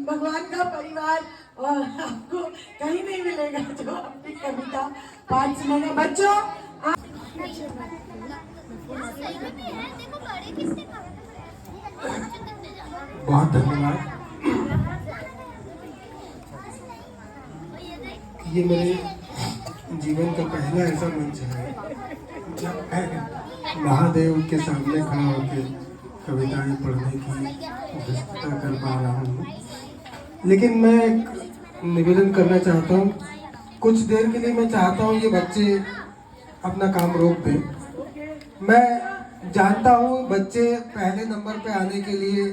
भगवान का परिवार और आपको कहीं नहीं मिलेगा जो अपनी कविता पाठ सुनेगा। बच्चों बहुत धन्यवाद। ये मेरे जीवन का पहला ऐसा मंच है जब मैं महादेव के सामने खड़ा होकर कविताएं पढ़ने की व्यवस्था कर पा रहा हूँ। लेकिन मैं एक निवेदन करना चाहता हूँ, कुछ देर के लिए मैं चाहता हूँ ये बच्चे अपना काम रोक दें। मैं जानता हूँ बच्चे पहले नंबर पे आने के लिए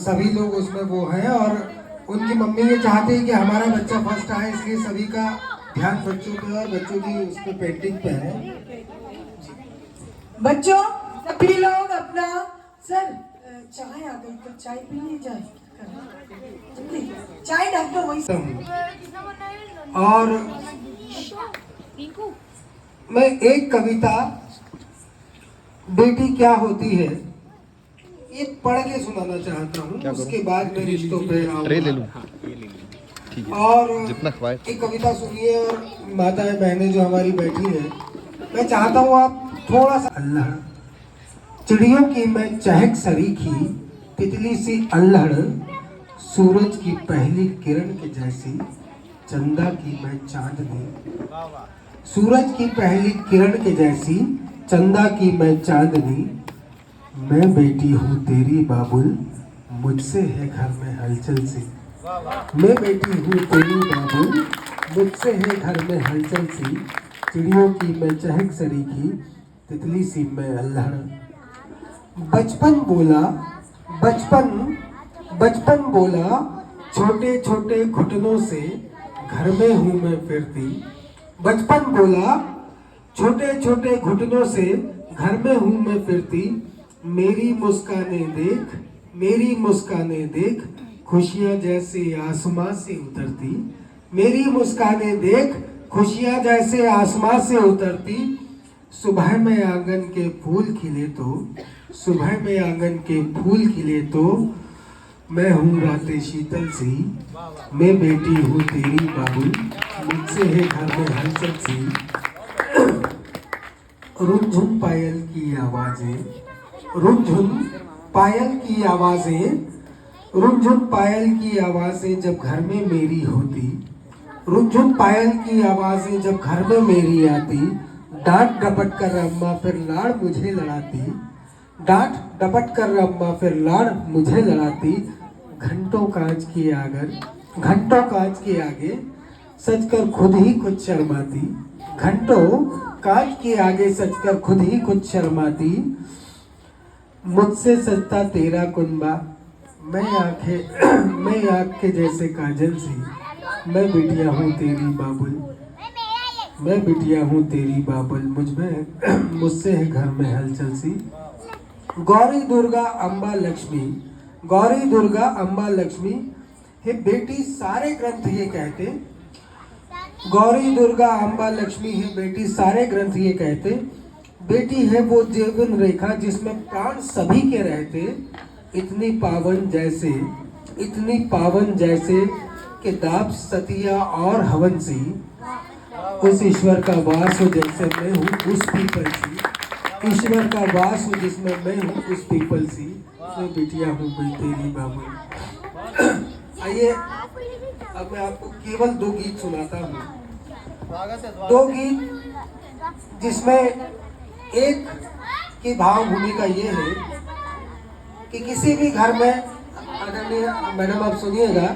सभी लोग उसमें वो हैं और उनकी मम्मी ये चाहती है कि हमारा बच्चा फर्स्ट आए, इसलिए सभी का ध्यान बच्चों पे और बच्चों की उस पर पेंटिंग पे है। बच्चों सभी लोग अपना सर चाय आ गई तो चाय पी ली जाए, चाय ढक दो वही। और मैं एक कविता बेटी क्या होती है ये पढ़ के सुनाना चाहता हूँ, उसके बाद मैं रिश्तों पे आऊंगा। और एक कविता सुनिए और माताएं बहनें जो हमारी बैठी हैं, मैं चाहता हूँ आप थोड़ा सा। अल्लाह चिड़ियों की मैं चहक सरीखी, तितली सी अल्हड़, सूरज की पहली किरण के जैसी, चंदा की मैं चांदनी। सूरज की पहली किरण के जैसी, चंदा की मैं चांदनी। मैं बेटी हूँ तेरी बाबुल, मुझसे है घर में हलचल सी। मैं बेटी हूँ तेरी बाबुल, मुझसे है घर में हलचल सी। चिड़ियों की मैं चहक सरीखी, तितली सी मैं अल्हड़। बचपन बोला बचपन बोला, छोटे छोटे घुटनों से घर में हूँ मैं फिरती। बचपन बोला छोटे छोटे घुटनों से घर में हूँ मैं फिरती। मेरी मुस्काने देख, खुशियाँ जैसे आसमां से उतरती। मेरी मुस्काने देख, खुशियाँ जैसे आसमां से उतरती। सुबह में आंगन के फूल खिले तो मैं हूँ रातें शीतल सी। मैं बेटी हूँ तेरी बाबुल, मुझसे है घर में हलचल सी। रुनझुन पायल की आवाजें, रुनझुन पायल की आवाजें जब घर में मेरी होती। रुनझुन पायल की आवाजें जब घर में मेरी आती। डांट डपट कर अम्मा फिर लाड़ मुझे लड़ाती। डांट डपट कर अम्मा फिर लाड़ मुझे लड़ाती। घंटों कांच के आगे सचकर खुद ही खुद शर्माती। घंटों कांच के आगे सचकर खुद ही खुद शर्माती। मुझसे सजता तेरा कुनबा, मैं आँख के जैसे काजल सी। मैं बिटिया हूँ तेरी बाबुल, मुझसे है घर में हलचल सी। गौरी दुर्गा अम्बा लक्ष्मी हे बेटी सारे ग्रंथ ये कहते। गौरी दुर्गा अम्बा लक्ष्मी है बेटी सारे ग्रंथ ये कहते। बेटी है वो जीवन रेखा जिसमें प्राण सभी के रहते। इतनी पावन जैसे कि दाप सतिया और हवन सी। उस ईश्वर का वास हो जैसे मैं हूँ उस पीपल सी। ईश्वर का वास हो जिसमें मैं हूँ उस पीपल सी। मैं बिटिया हूँ तेरी बाबुल। आइए अब मैं आपको केवल 2 गीत सुनाता हूँ। 2 गीत जिसमें एक की भाव भूमिका ये है कि किसी भी घर में, आदरणीय मैडम आप सुनिएगा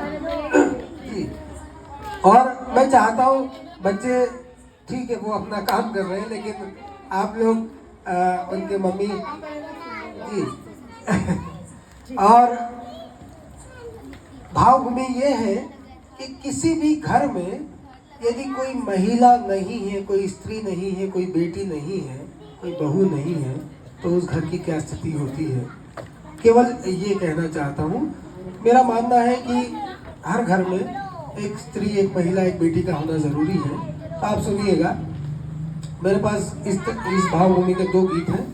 जी, और मैं चाहता हूँ बच्चे ठीक है वो अपना काम कर रहे हैं, लेकिन आप लोग उनके मम्मी जी और भावभूमि ये है कि किसी भी घर में यदि कोई महिला नहीं है, कोई स्त्री नहीं है, कोई बेटी नहीं है, कोई बहू नहीं है, तो उस घर की क्या स्थिति होती है। केवल ये कहना चाहता हूँ। मेरा मानना है कि हर घर में एक स्त्री, एक महिला, एक बेटी का होना ज़रूरी है। तो आप सुनिएगा, मेरे पास इस भावभूमि के 2 गीत हैं।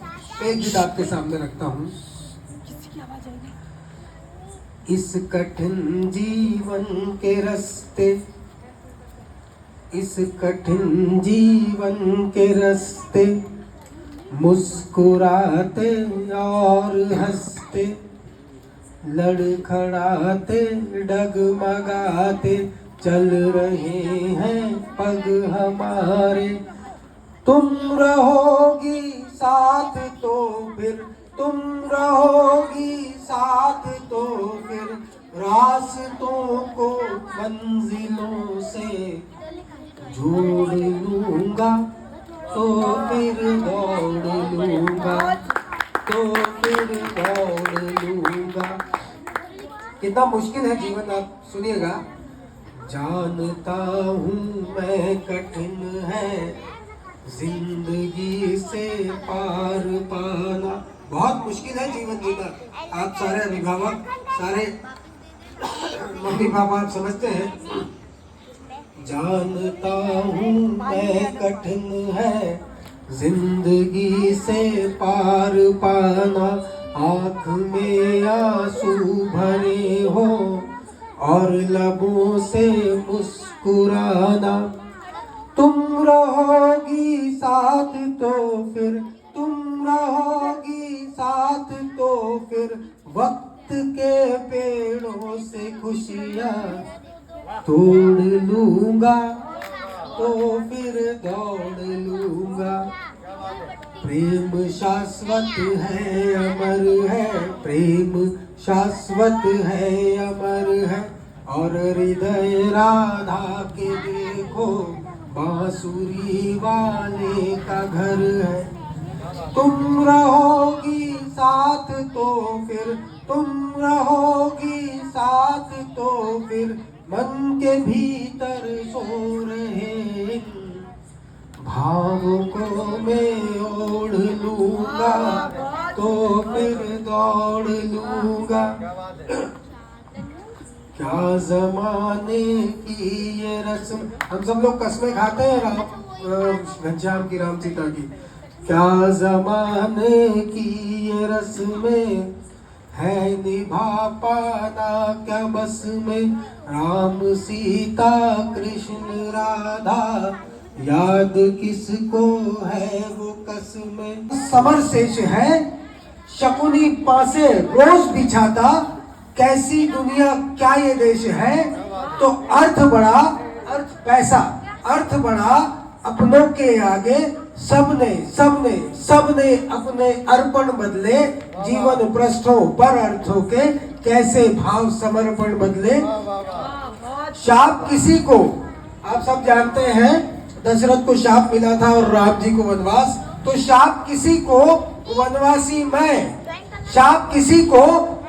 एक गीत आपके सामने रखता हूँ। इस कठिन जीवन के रास्ते, इस कठिन जीवन के रास्ते, मुस्कुराते और हंसते, लड़खड़ाते डगमगाते चल रहे हैं पग हमारे। तुम रहोगी साथ तो फिर, तुम रहोगी साथ तो फिर, रास्तों को मंजिलों से जोड़ लूंगा, तो फिर दौड़ लूंगा, तो फिर दौड़ लूंगा। कितना मुश्किल है जीवन, आप सुनिएगा। जानता हूँ मैं कठिन है जिंदगी से पार पाना, बहुत मुश्किल है जीवन जीना। आप सारे अभिभावक, सारे मम्मी पापा आप समझते हैं। जानता हूँ मैं कठिन है जिंदगी से पार पाना, आँख में आंसू भरे हो और लबों से मुस्कुराना। तुम रहोगी साथ तो फिर, तुम रहोगी साथ तो फिर, वक्त के पेड़ों से खुशियाँ तोड़ लूंगा, तो फिर दौड़ लूंगा। प्रेम शाश्वत है अमर है, प्रेम शाश्वत है अमर है, और हृदय राधा के देखो बांसुरी वाले का घर है। तुम रहोगी साथ तो फिर, तुम रहोगी साथ तो फिर, मन के भीतर सो रहे भावों को मैं ओढ़ लूंगा, तो फिर दौड़ लूंगा। क्या जमाने की ये रस्म, हम सब लोग कसमें खाते हैं घनश्याम की, राम सीता की। क्या जमाने की ये रस्में है निभा पाना क्या बस में, राम सीता कृष्ण राधा याद किसको है वो कसमें। समर शेष है शकुनी पासे रोज बिछाता, कैसी दुनिया क्या ये देश है। तो अर्थ बड़ा, अर्थ पैसा, अर्थ बड़ा अपनों के आगे, सबने सबने सबने अपने अर्पण बदले, जीवन पृष्ठों पर अर्थों के कैसे भाव समर्पण बदले। शाप किसी को, आप सब जानते हैं दशरथ को शाप मिला था और राम जी को वनवास, तो शाप किसी को वनवासी मैं, शाप किसी को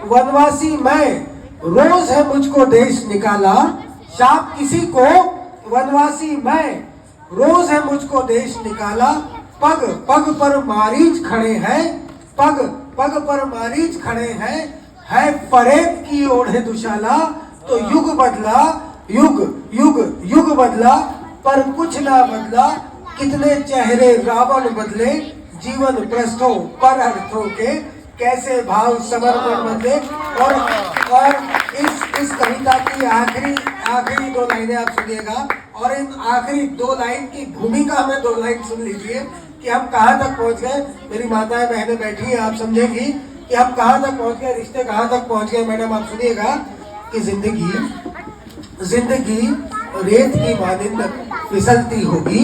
वनवासी मैं, रोज है मुझको देश निकाला। शाप किसी को वनवासी मैं, रोज है मुझको देश निकाला। पग पग पर मारीच खड़े हैं, पग पग पर मारीच खड़े हैं, है फरेब की ओढ़े दुशाला। तो युग बदला, युग युग युग बदला, पर कुछ ना बदला, कितने चेहरे रावण बदले, जीवन पृष्ठों पर अर्थों के कैसे भाव समर्पण बदले। और इस कविता की आखिरी दो लाइनें आप सुनिएगा, और इन आखिरी दो लाइन की भूमिका में दो लाइन सुन लीजिए कि हम कहाँ तक पहुँच गए। मेरी माताएं बहनें बैठी हैं, आप समझेंगी कि हम कहाँ तक पहुँच गए, रिश्ते कहाँ तक पहुँच गए। मैडम आप सुनिएगा कि जिंदगी रेत की मानिंद फिसलती होगी,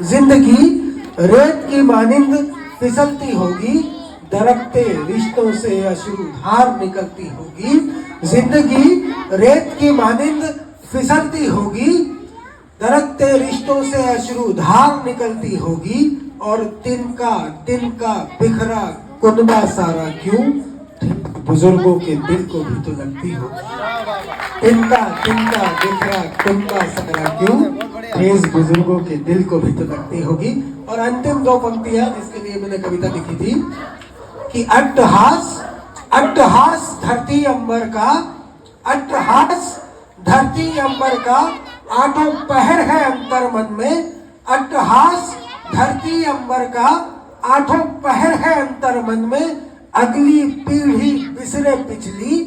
जिंदगी रेत की मानिंद फिसलती होगी, दरकते रिश्तों से अश्रुधार निकलती होगी। जिंदगी रेत की मानिंद फिसलती होगी, दरकते रिश्तों से अश्रुधार निकलती होगी, और तिनका तिनका बिखरा कुनबा सारा क्यों, बुजुर्गों के दिल को भी तो लगती हो। तिनका तिनका बिखरा कुनबा सारा क्यों, ठेस बुजुर्गों के दिल को भी तो लगती होगी। और अंतिम दो पंक्तियां जिसके लिए मैंने कविता लिखी थी कि अट्टहास अट्टहास धरती अंबर का, अट्टहास धरती अंबर का, आठों पहर है अंतर मन में। अट्टहास धरती अंबर का, आठों पहर है अंतर मन में, अगली पीढ़ी बिसरे पिछली,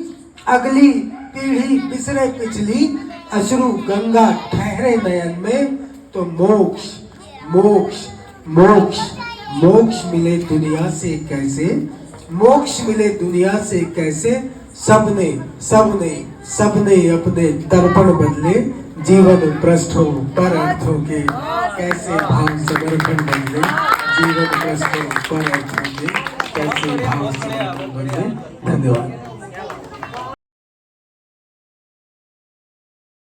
अगली पीढ़ी बिसरे पिछली, अश्रु गंगा ठहरे नयन में, तो मोक्ष मोक्ष मोक्ष मोक्ष मिले दुनिया से कैसे, मोक्ष मिले दुनिया से कैसे। सबने सबने सबने अपने दर्पण बदले, जीवन पृष्ठों पर अर्थों के कैसे भाव समर्पण बदले, जीवन पृष्ठों पर अर्थों के कैसे भाव समर्पण बदले। धन्यवाद।